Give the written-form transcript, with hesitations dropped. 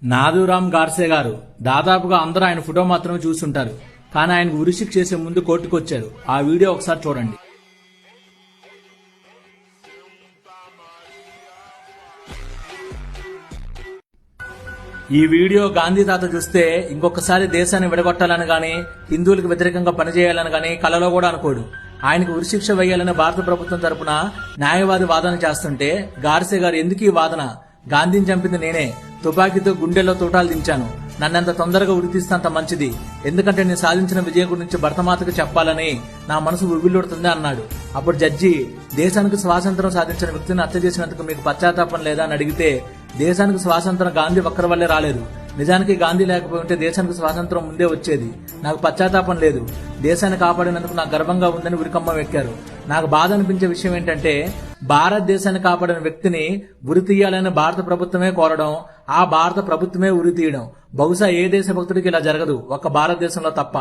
నాథూరామ్ గాడ్సే గారు దాదాపుగా అందరూ ఆయన ఫోటో మాత్రమే చూస్తుంటారు. కానీ ఆయనకు ఉరిశిక్ష చేసే ముందు కోర్టుకు వచ్చారు. ఆ వీడియో ఒకసారి చూడండి. ఈ వీడియో గాంధీ తాత చూస్తే ఇంకొకసారి దేశాన్ని విడగొట్టాలని గాని, హిందువులకు వ్యతిరేకంగా పనిచేయాలని గాని కలలో కూడా అనుకోడు. ఆయనకు ఉరిశిక్ష వేయాలని భారత ప్రభుత్వం తరపున న్యాయవాది వాదన చేస్తుంటే గాడ్సే గారు ఎందుకు ఈ వాదన? గాంధీని చంపింది నేనే, తుపాకీతో గుండెల్లో తోటాలు దించాను, నన్నెంత తొందరగా ఉరితీస్తే అంత మంచిది, ఎందుకంటే నేను సాధించిన విజయం గురించి భరతమాతకు చెప్పాలని నా మనసు ఉవ్విల్లుడుతుంది అన్నాడు. అప్పుడు జడ్జి, దేశానికి స్వాతంత్రం సాధించిన వ్యక్తిని హత్య చేసినందుకు మీకు పశ్చాత్తాపం లేదా అని అడిగితే, దేశానికి స్వాతంత్రం గాంధీ ఒక్కరి వల్లే రాలేదు, నిజానికి గాంధీ లేకపోయి ఉంటే దేశానికి స్వాతంత్రం ముందే వచ్చేది, నాకు పశ్చాత్తాపం లేదు, దేశాన్ని కాపాడినందుకు నాకు గర్వంగా ఉందని ఉరికమ్మం ఎక్కారు. నాకు బాధ అనిపించే విషయం ఏంటంటే, భారతదేశాన్ని కాపాడిన వ్యక్తిని ఉరి తీయాలని భారత ప్రభుత్వమే కోరడం, ఆ భారత ప్రభుత్వమే ఉరి తీయడం. బహుశా ఏ దేశ భక్తుడికి ఇలా జరగదు, ఒక్క భారతదేశంలో తప్ప.